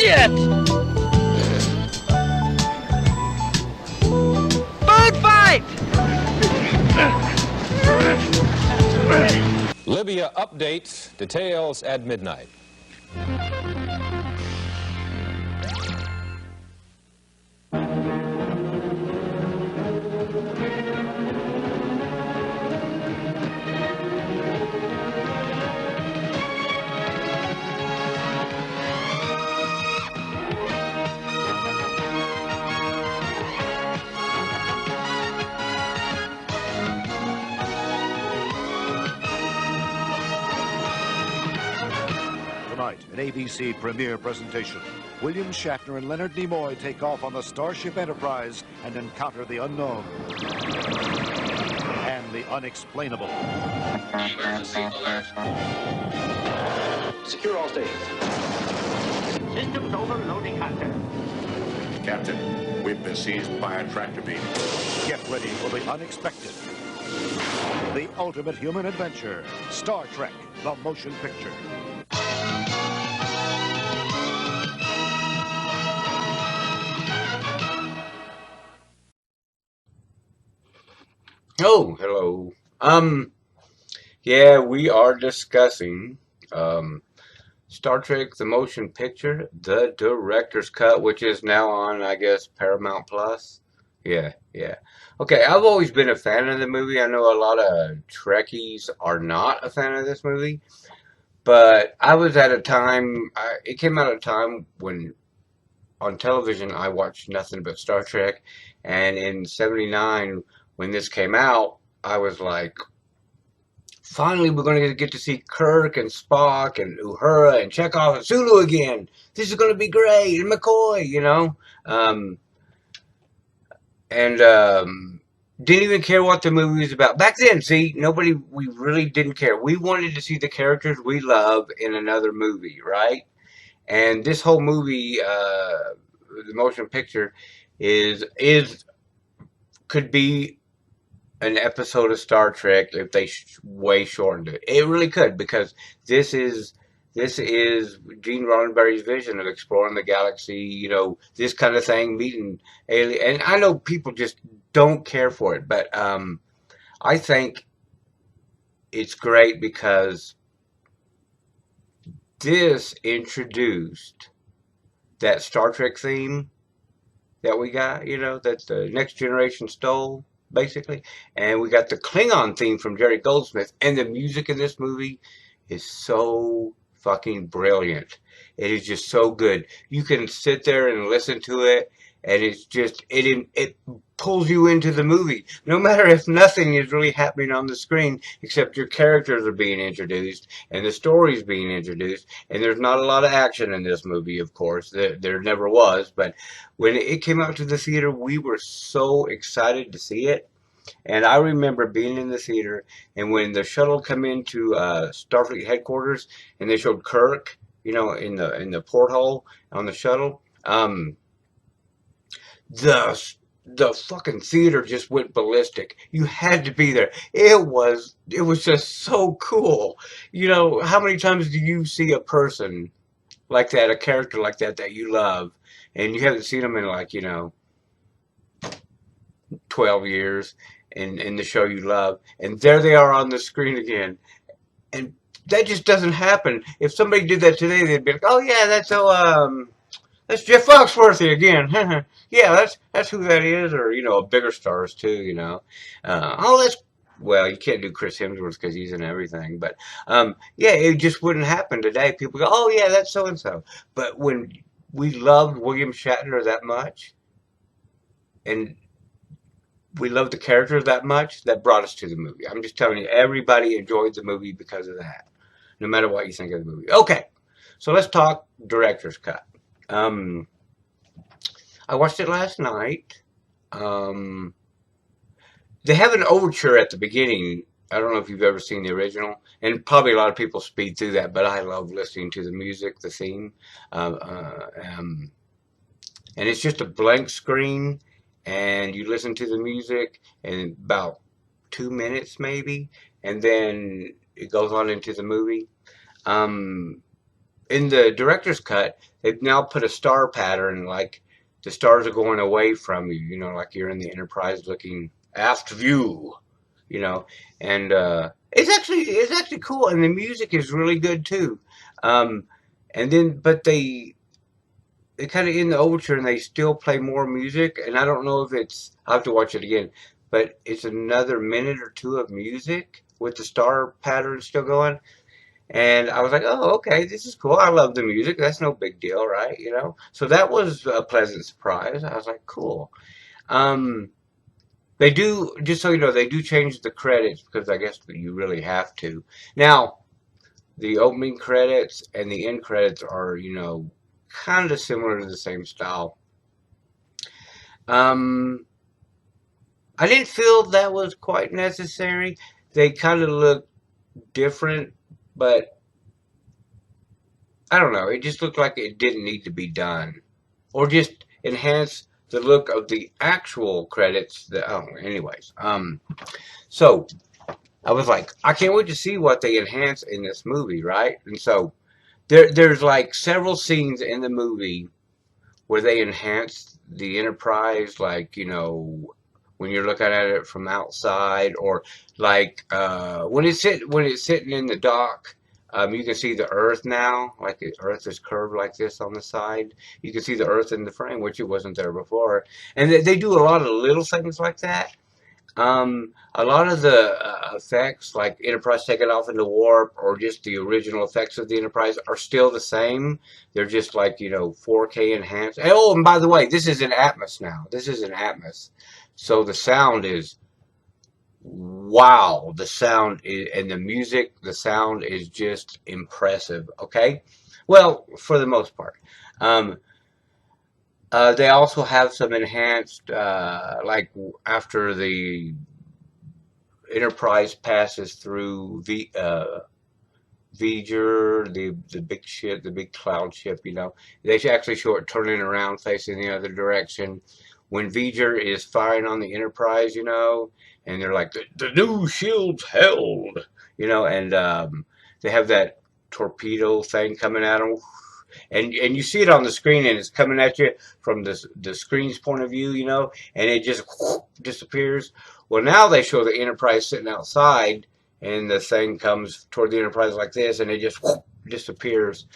Shit! Food fight! Libya updates, details at midnight. Tonight, an ABC premiere presentation. William Shatner and Leonard Nimoy take off on the Starship Enterprise and encounter the unknown and the unexplainable. Emergency alert. Secure all stations. Systems overloading Hunter. Captain, we've been seized by a tractor beam. Get ready for the unexpected. The ultimate human adventure. Star Trek, the motion picture. Oh, hello. Yeah, we are discussing Star Trek the Motion Picture, the director's cut, which is now on, I guess, Paramount Plus. Yeah. Okay, I've always been a fan of the movie. I know a lot of Trekkies are not a fan of this movie, but I was at a time, it came out at a time when on television I watched nothing but Star Trek, and in '79, when this came out, I was like, finally we're going to get to see Kirk and Spock and Uhura and Chekhov and Sulu again. This is going to be great. And McCoy, you know. Didn't even care what the movie was about. Back then, see, we really didn't care. We wanted to see the characters we love in another movie, right? And this whole movie, the motion picture, could be an episode of Star Trek if they way shortened it. It really could, because this is Gene Roddenberry's vision of exploring the galaxy, you know, this kind of thing, meeting alien. And I know people just don't care for it, but I think it's great because this introduced that Star Trek theme that we got, you know, that the Next Generation stole, basically. And we got the Klingon theme from Jerry Goldsmith. And the music in this movie is so fucking brilliant. It is just so good. You can sit there and listen to it, and it's just, it pulls you into the movie. No matter if nothing is really happening on the screen, except your characters are being introduced, and the story's being introduced, and there's not a lot of action in this movie, of course. There never was, but when it came out to the theater, we were so excited to see it. And I remember being in the theater, and when the shuttle come into Starfleet headquarters, and they showed Kirk, you know, in the porthole on the shuttle, the fucking theater just went ballistic. You had to be there. It was just so cool. You know, how many times do you see a person like that, a character like that you love, and you haven't seen them in, like, you know, 12 years in the show you love, and there they are on the screen again. And that just doesn't happen. If somebody did that today, they'd be like, oh yeah, that's Jeff Foxworthy again. Yeah, that's who that is. Or, you know, bigger stars too, you know. Well, you can't do Chris Hemsworth because he's in everything. But, yeah, it just wouldn't happen today. People go, oh yeah, that's so-and-so. But when we loved William Shatner that much, and we loved the characters that much, that brought us to the movie. I'm just telling you, everybody enjoyed the movie because of that, no matter what you think of the movie. Okay, so let's talk director's cut. I watched it last night. They have an overture at the beginning. I don't know if you've ever seen the original, and probably a lot of people speed through that, but I love listening to the music, the theme. And it's just a blank screen, and you listen to the music in about 2 minutes maybe, and then it goes on into the movie. in the director's cut, they've now put a star pattern, like the stars are going away from you, like you're in the Enterprise looking aft view, you know, and it's actually cool, and the music is really good too. Um, and then, but they kind of end the overture and they still play more music, and I don't know if I'll have to watch it again, but it's another minute or two of music with the star pattern still going. And I was like, oh, okay, this is cool. I love the music. That's no big deal, right? So that was a pleasant surprise. I was like, cool. Um, they do, just so you know, they do change the credits because I guess you really have to. Now, the opening credits and the end credits are, kind of similar to the same style. Um, I didn't feel that was quite necessary. They kind of look different, but I don't know. It just looked like it didn't need to be done, or just enhance the look of the actual credits. Anyways. So I was like, I can't wait to see what they enhance in this movie, right? And so there's like several scenes in the movie where they enhance the Enterprise, like, when you're looking at it from outside, or like when it's sitting in the dock. You can see the Earth now, like the Earth is curved like this on the side. You can see the Earth in the frame, which it wasn't there before. And they do a lot of little things like that. A lot of the effects, like Enterprise taking off into warp, or just the original effects of the Enterprise, are still the same. They're just like, 4K enhanced. Oh, and by the way, this is an Atmos now. This is an Atmos. So the sound is, wow. The sound is, and the music, the sound is just impressive, okay? Well, for the most part. Um, they also have some enhanced, like after the Enterprise passes through V'ger, the big ship, the big cloud ship. They actually show it turning around, facing the other direction. When V'ger is firing on the Enterprise, and they're like, the new shield's held, and they have that torpedo thing coming at them. And you see it on the screen, and it's coming at you from the screen's point of view, and it just disappears. Well, now they show the Enterprise sitting outside, and the thing comes toward the Enterprise like this, and it just disappears.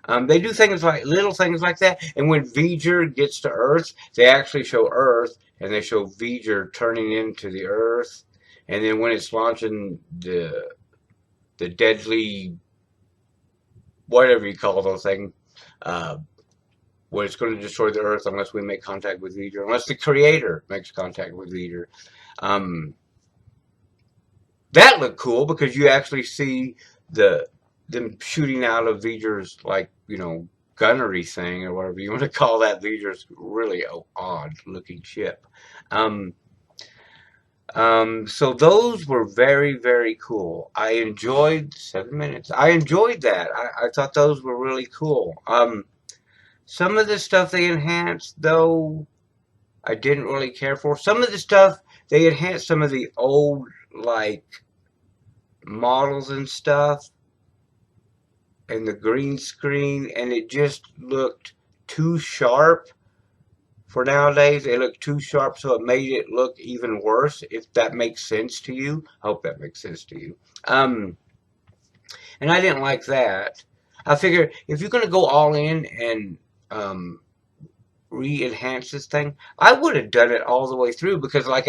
They do little things like that, and when V'ger gets to Earth, they actually show Earth, and they show V'ger turning into the Earth, and then when it's launching the deadly, whatever you call those things, where it's going to destroy the Earth unless we make contact with V'ger, unless the Creator makes contact with V'ger. That looked cool because you actually see them shooting out of V'ger's, like, gunnery thing, or whatever you want to call that. V'ger's really odd looking ship. So those were very, very cool. I enjoyed 7 minutes. I enjoyed that. I thought those were really cool. Some of the stuff they enhanced, though, I didn't really care for. Some of the stuff, they enhanced some of the old, like, models and stuff, and the green screen, and it just looked too sharp. For nowadays, it looked too sharp, so it made it look even worse, if that makes sense to you. I hope that makes sense to you. And I didn't like that. I figure if you're going to go all in and re-enhance this thing, I would have done it all the way through, because like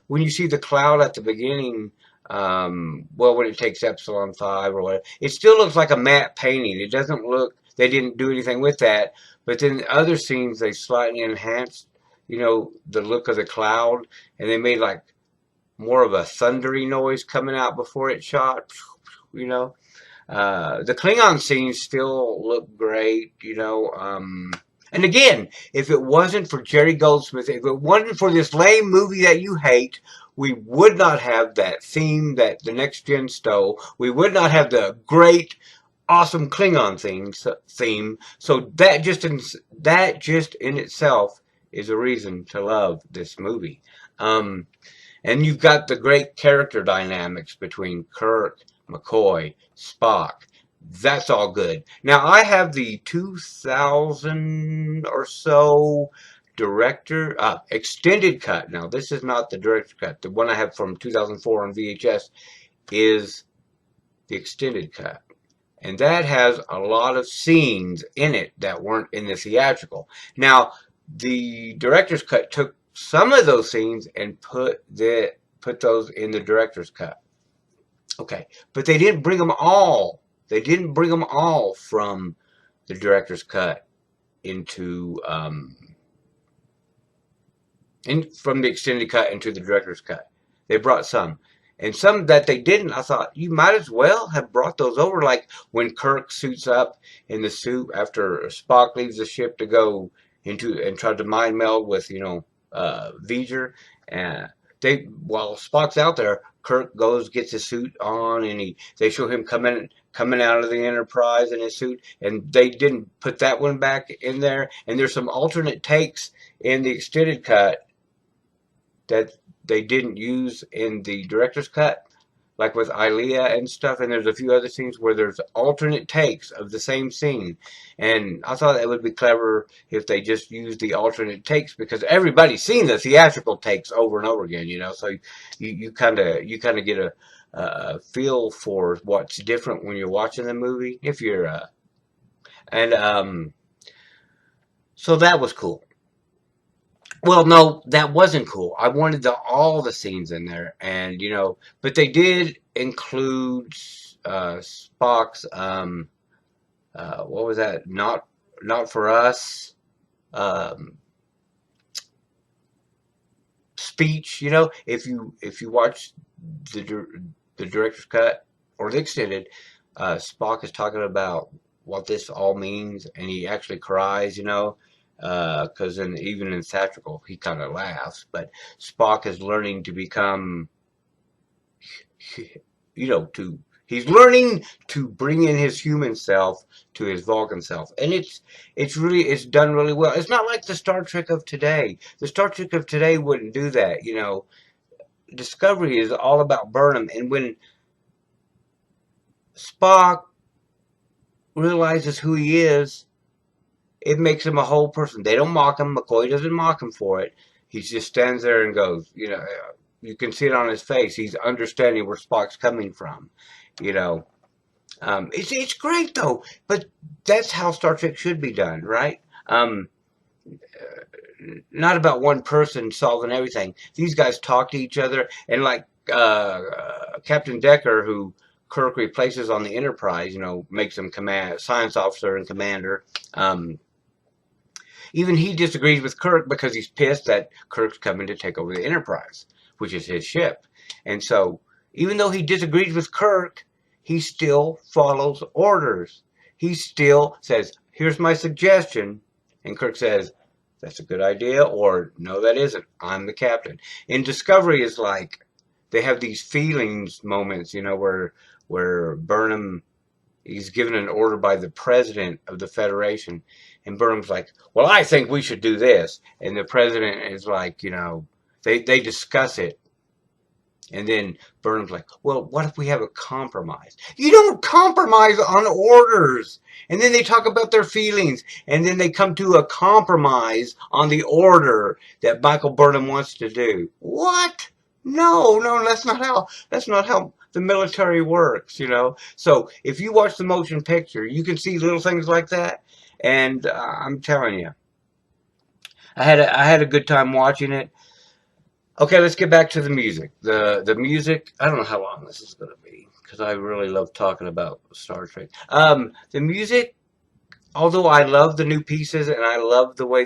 when you see the cloud at the beginning, well, when it takes Epsilon 5 or whatever, it still looks like a matte painting. It doesn't look, they didn't do anything with that. But then other scenes, they slightly enhanced, the look of the cloud, and they made like more of a thundery noise coming out before it shot, The Klingon scenes still look great, And again, if it wasn't for Jerry Goldsmith, if it wasn't for this lame movie that you hate, we would not have that theme that the Next Gen stole. We would not have the great, awesome Klingon theme. So that just in itself is a reason to love this movie. And you've got the great character dynamics between Kirk, McCoy, Spock, That's all good. Now, I have the 2000 or so extended cut. Now, this is not the director's cut. The one I have from 2004 on VHS is the extended cut. And that has a lot of scenes in it that weren't in the theatrical. Now, the director's cut took some of those scenes and put those in the director's cut. Okay, but they didn't bring them all. They didn't bring them all from the director's cut into from the extended cut into the director's cut. They brought some. And some that they didn't, I thought, you might as well have brought those over. Like when Kirk suits up in the suit after Spock leaves the ship to go into and try to mind meld with, V'ger. And while Spock's out there, Kirk gets his suit on, and they show him coming out of the Enterprise in his suit. And they didn't put that one back in there. And there's some alternate takes in the extended cut that they didn't use in the director's cut, like with Ilea and stuff. And there's a few other scenes where there's alternate takes of the same scene. And I thought it would be clever if they just used the alternate takes, because everybody's seen the theatrical takes over and over again, So you kind of get a feel for what's different when you're watching the movie. So that was cool. Well, no, that wasn't cool. I wanted all the scenes in there, and but they did include Spock's what was that? Not for us speech. If you watch the director's cut or the extended, Spock is talking about what this all means, and he actually cries. Because even in theatrical, he kind of laughs. But Spock is learning to become, he's learning to bring in his human self to his Vulcan self, and it's done really well. It's not like the Star Trek of today. The Star Trek of today wouldn't do that. Discovery is all about Burnham, and when Spock realizes who he is, it makes him a whole person. They don't mock him. McCoy doesn't mock him for it. He just stands there and goes, you can see it on his face. He's understanding where Spock's coming from, It's great, though. But that's how Star Trek should be done, right? Not about one person solving everything. These guys talk to each other. And like Captain Decker, who Kirk replaces on the Enterprise, makes him science officer and commander. Even he disagrees with Kirk because he's pissed that Kirk's coming to take over the Enterprise, which is his ship. And so, even though he disagrees with Kirk, he still follows orders. He still says, here's my suggestion. And Kirk says, that's a good idea, or no, that isn't. I'm the captain. In Discovery is like, they have these feelings moments, where Burnham, he's given an order by the president of the Federation. And Burnham's like, well, I think we should do this. And the president is like, they discuss it. And then Burnham's like, well, what if we have a compromise? You don't compromise on orders. And then they talk about their feelings. And then they come to a compromise on the order that Michael Burnham wants to do. What? No, that's not how the military works, So if you watch the motion picture, you can see little things like that. And I'm telling you, I had a good time watching it. Okay, let's get back to the music. The music, I don't know how long this is going to be, because I really love talking about Star Trek. The music, although I love the new pieces and I love the way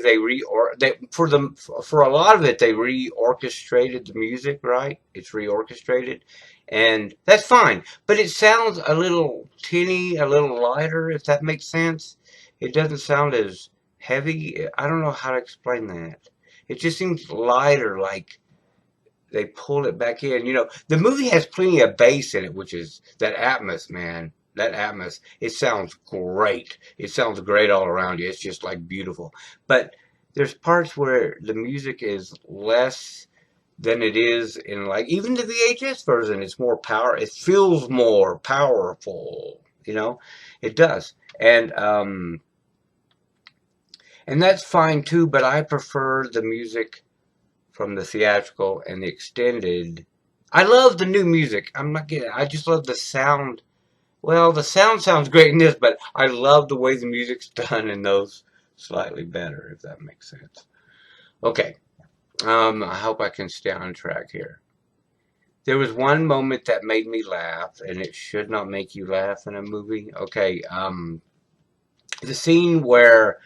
for a lot of it, they reorchestrated the music, right? It's reorchestrated, and that's fine. But it sounds a little tinny, a little lighter, if that makes sense. It doesn't sound as heavy. I don't know how to explain that. It just seems lighter, like they pulled it back in. The movie has plenty of bass in it, which is that Atmos, man. That Atmos, it sounds great. It sounds great all around you. It's just like beautiful. But there's parts where the music is less than it is in, like, even the VHS version. It's more power. It feels more powerful. You know, it does. And that's fine too, but I prefer the music from the theatrical and the extended. I love the new music. I'm not kidding. I just love the sound. Well, the sound sounds great in this, but I love the way the music's done in those slightly better, if that makes sense. Okay. I hope I can stay on track here. There was one moment that made me laugh, and it should not make you laugh in a movie. Okay. The scene where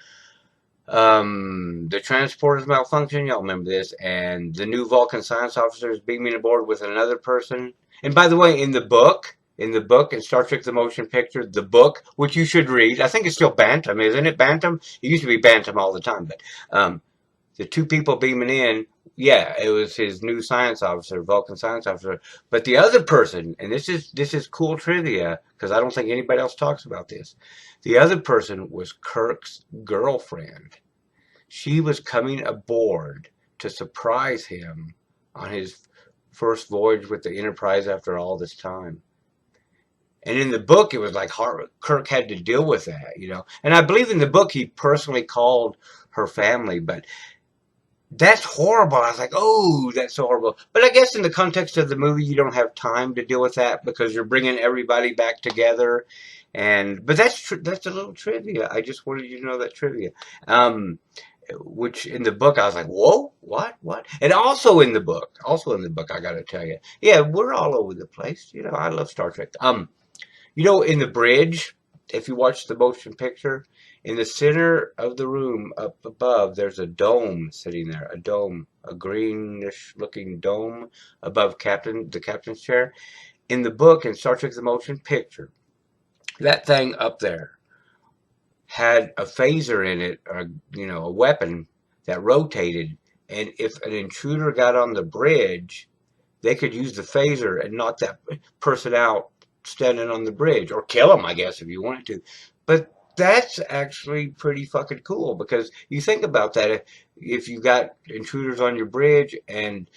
the transporters malfunction, y'all remember this, and the new Vulcan science officer is beaming aboard with another person. And by the way, in the book, in Star Trek The Motion Picture, the book, which you should read, I think it's still Bantam, isn't it? Bantam? It used to be Bantam all the time, but the two people beaming in, yeah, it was his new science officer, Vulcan science officer. But the other person, and this is cool trivia, because I don't think anybody else talks about this. The other person was Kirk's girlfriend. She was coming aboard to surprise him on his first voyage with the Enterprise after all this time. And in the book, it was like Kirk had to deal with that, you know. And I believe in the book, he personally called her family, but that's horrible. I was like, oh, that's so horrible. But I guess in the context of the movie, you don't have time to deal with that because you're bringing everybody back together. But that's a little trivia. I just wanted you to know that trivia. Which in the book, I was like, whoa, what? And also in the book, I got to tell you, yeah, we're all over the place. You know, I love Star Trek. You know, in the bridge, if you watch the motion picture, in the center of the room up above, there's a dome sitting there, a greenish looking dome above the captain's chair. In the book, in Star Trek The Motion Picture, that thing up there had a phaser in it, or, you know, a weapon that rotated. And if an intruder got on the bridge, they could use the phaser and knock that person out standing on the bridge, or kill them, I guess, if you wanted to. But that's actually pretty fucking cool, because you think about that. If you got intruders on your bridge and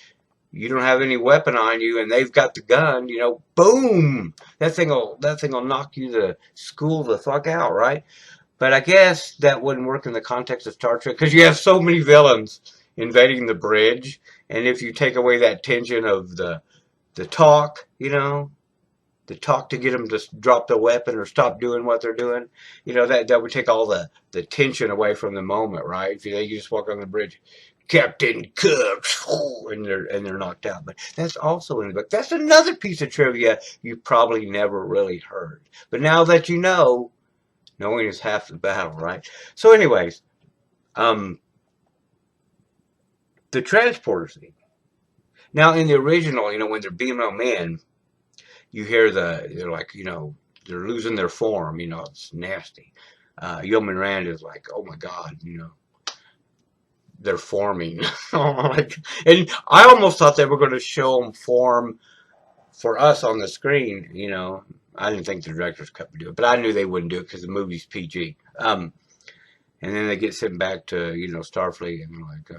you don't have any weapon on you and they've got the gun, you know, boom, that thing will knock you the school the fuck out, right? But I guess that wouldn't work in the context of Star Trek, because you have so many villains invading the bridge, and if you take away that tension of the talk, you know, the talk to get them to drop the weapon or stop doing what they're doing, you know, that would take all the tension away from the moment, right? If you just walk on the bridge, Captain Cook, and they're knocked out. But that's also in the book. That's another piece of trivia you probably never really heard. But now that you know, knowing is half the battle, right? So anyways, the transporter scene. Now in the original, you know, when they're beaming them in, you hear they're like, you know, they're losing their form, you know, it's nasty. Yeoman Rand is like, oh my God, you know, they're forming. And I almost thought they were going to show them form for us on the screen, you know. I didn't think the director's cut would do it, but I knew they wouldn't do it because the movie's PG. And then they get sent back to, you know, Starfleet, and like,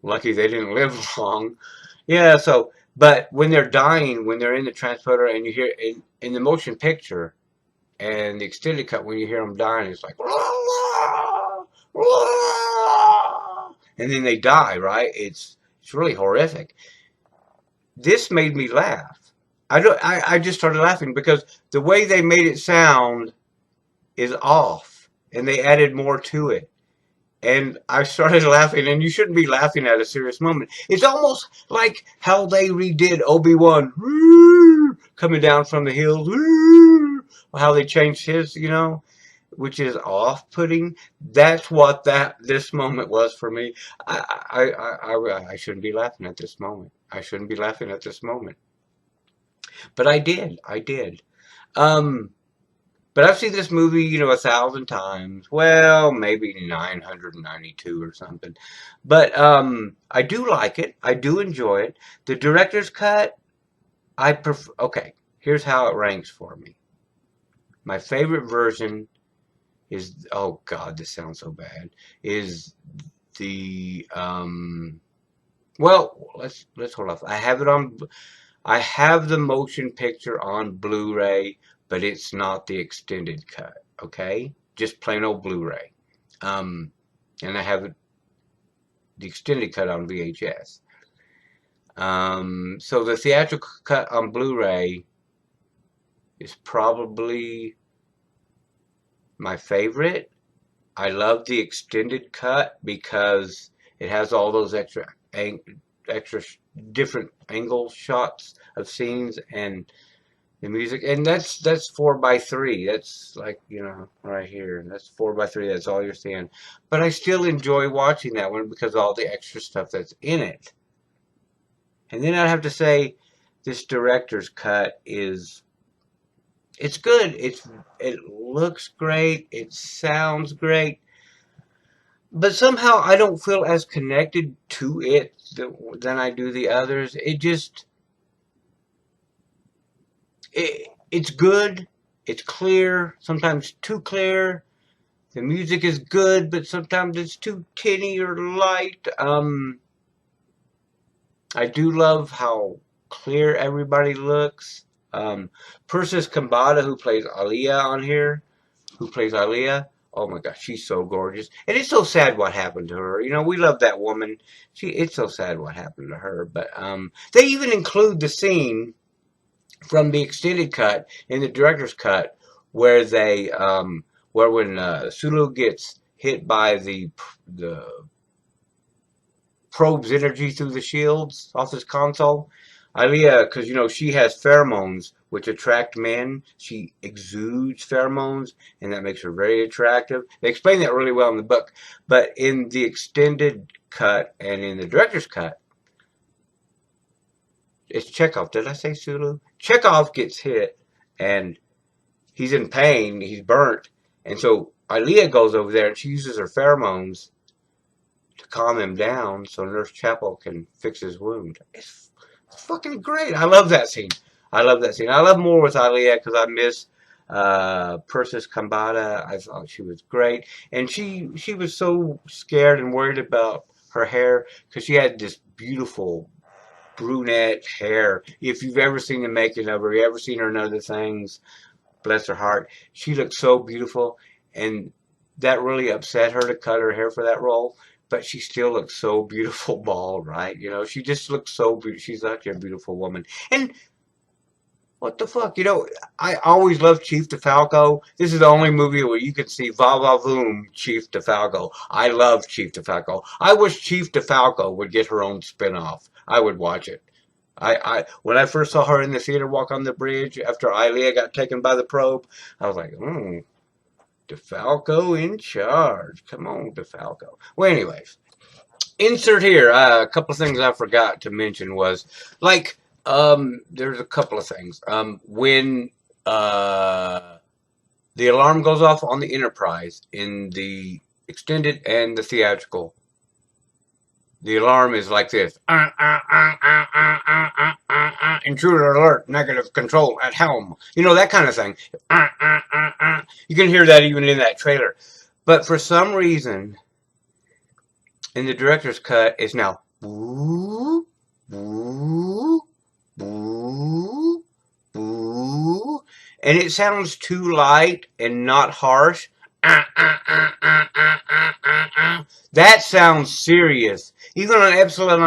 lucky they didn't live long. Yeah, so, but when they're dying, when they're in the transporter, and you hear in the motion picture and the extended cut, when you hear them dying, it's like, and then they die, right? It's really horrific. This made me laugh. I just started laughing because the way they made it sound is off, and they added more to it. And I started laughing, and you shouldn't be laughing at a serious moment. It's almost like how they redid Obi-Wan coming down from the hills, how they changed his, you know, which is off-putting. That's what this moment was for me. I shouldn't be laughing at this moment. I shouldn't be laughing at this moment. But I did. But I've seen this movie, you know, 1,000 times. Well, maybe 992 or something. But I do like it. I do enjoy it. The director's cut, I prefer. Okay, here's how it ranks for me. My favorite version is, oh God, this sounds so bad, is the well, let's hold off. I have it on I have the motion picture on Blu-ray, but it's not the extended cut, okay? Just plain old Blu-ray. And I have the extended cut on VHS. So the theatrical cut on Blu-ray is probably my favorite. I love the extended cut because it has all those extra different angle shots of scenes and the music, and that's 4:3. That's like, you know, right here. That's 4:3. That's all you're seeing. But I still enjoy watching that one because of all the extra stuff that's in it. And then I have to say, this director's cut it's good. It looks great. It sounds great. But somehow I don't feel as connected to it than I do the others. It's good. It's clear. Sometimes too clear. The music is good, but sometimes it's too tinny or light. I do love how clear everybody looks. Persis Kambata, who plays Aaliyah. Oh my gosh, she's so gorgeous. And it's so sad what happened to her. You know, we love that woman. It's so sad what happened to her. But they even include the scene from the extended cut in the director's cut where when Sulu gets hit by the probe's energy through the shields off his console. Aaliyah, because, you know, she has pheromones which attract men. She exudes pheromones, and that makes her very attractive. They explain that really well in the book. But in the extended cut and in the director's cut, it's Chekhov. Did I say Sulu? Chekhov gets hit, and he's in pain. He's burnt. And so Aaliyah goes over there, and she uses her pheromones to calm him down so Nurse Chapel can fix his wound. It's fucking great. I love that scene. I love more with Aaliyah because I miss Persis Kambata. I thought she was great. And she was so scared and worried about her hair because she had this beautiful brunette hair. If you've ever seen the making of her, you ever seen her in other things, bless her heart, she looked so beautiful. And that really upset her to cut her hair for that role. But she still looks so beautiful bald, right? You know, she just looks so beautiful. She's such a beautiful woman. And what the fuck? You know, I always loved Chief DeFalco. This is the only movie where you can see va-va-voom Chief DeFalco. I love Chief DeFalco. I wish Chief DeFalco would get her own spinoff. I would watch it. When I first saw her in the theater walk on the bridge after Aaliyah got taken by the probe, I was like, DeFalco in charge. Come on, DeFalco. Well, anyways, insert here. A couple of things I forgot to mention was, like, there's a couple of things. When the alarm goes off on the Enterprise in the extended and the theatrical, the alarm is like this. Intruder alert, negative control at helm. You know, that kind of thing. You can hear that even in that trailer. But for some reason, in the director's cut, it's now boo, boo, boo, boo. And it sounds too light and not harsh. That sounds serious. Even on Epsilon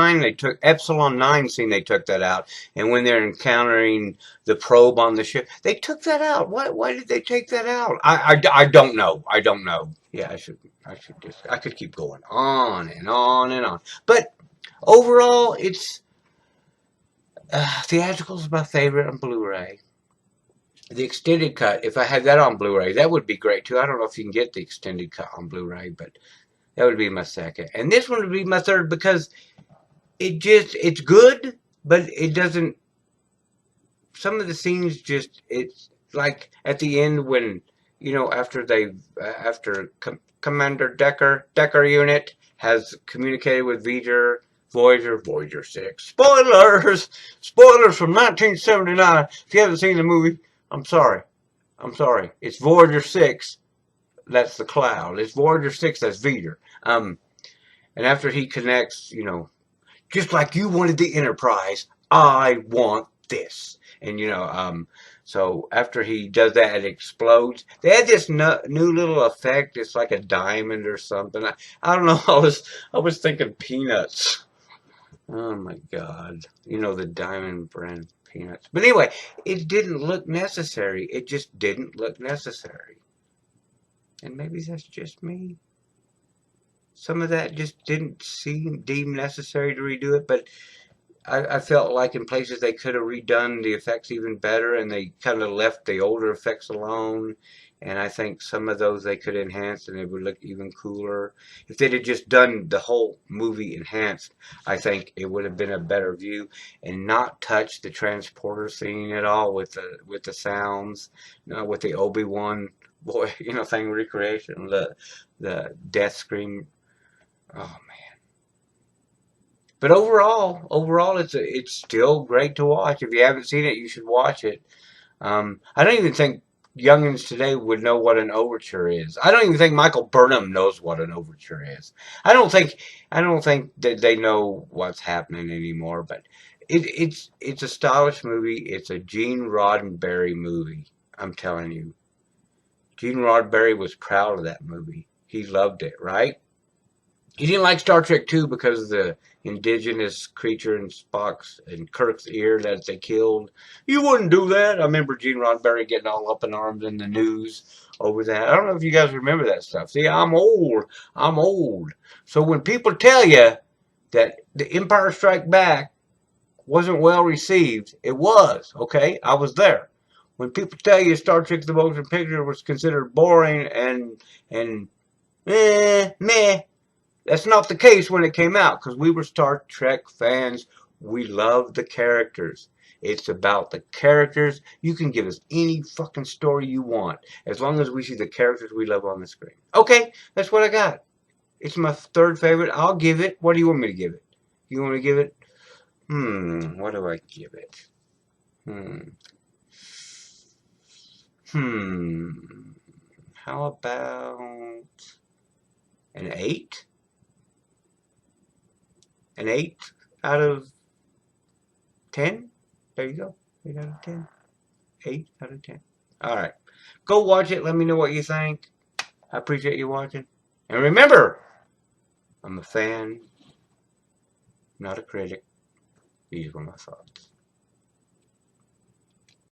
9 scene, they took that out. And when they're encountering the probe on the ship, they took that out. Why did they take that out? I don't know. I don't know. Yeah, I could keep going on and on and on. But overall, it's theatrical is my favorite on Blu-ray. The extended cut, if I had that on Blu-ray, that would be great too. I don't know if you can get the extended cut on Blu-ray, but that would be my second. And this one would be my third because it's good, but it doesn't, some of the scenes it's like at the end when, you know, after Commander Decker unit has communicated with Voyager 6. Spoilers from 1979. If you haven't seen the movie, I'm sorry. It's Voyager 6. That's the cloud. It's Voyager 6. That's Vader. And after he connects, you know, just like you wanted the Enterprise, I want this. And, so after he does that, it explodes. They had this new little effect. It's like a diamond or something. I don't know. I was thinking peanuts. Oh my God. The diamond brand peanuts. But anyway, it didn't look necessary. It just didn't look necessary. And maybe that's just me. Some of that just didn't seem deemed necessary to redo it, but I felt like in places they could have redone the effects even better, and they kind of left the older effects alone. And I think some of those they could enhance, and it would look even cooler. If they'd have just done the whole movie enhanced, I think it would have been a better view, and not touch the transporter scene at all with the sounds, with the Obi-Wan boy, thing recreation, the death scream. Oh man. But overall, it's still great to watch. If you haven't seen it, you should watch it. I don't even think youngins today would know what an overture is. I don't even think Michael Burnham knows what an overture is. I don't think that they know what's happening anymore. But it's a stylish movie. It's a Gene Roddenberry movie. I'm telling you, Gene Roddenberry was proud of that movie. He loved it, right? He didn't like Star Trek 2 because of the indigenous creature in Spock's and Kirk's ear that they killed. You wouldn't do that. I remember Gene Roddenberry getting all up in arms in the news over that. I don't know if you guys remember that stuff. See, I'm old. I'm old. So when people tell you that The Empire Strikes Back wasn't well received, it was, okay? I was there. When people tell you Star Trek the Motion Picture was considered boring and meh, that's not the case when it came out, because we were Star Trek fans. We loved the characters. It's about the characters. You can give us any fucking story you want, as long as we see the characters we love on the screen. Okay, that's what I got. It's my third favorite. I'll give it. What do you want me to give it? You want me to give it? What do I give it? How about an 8? An 8 out of 10? There you go. 8 out of 10. 8 out of 10. Alright. Go watch it. Let me know what you think. I appreciate you watching. And remember, I'm a fan, not a critic. These were my thoughts.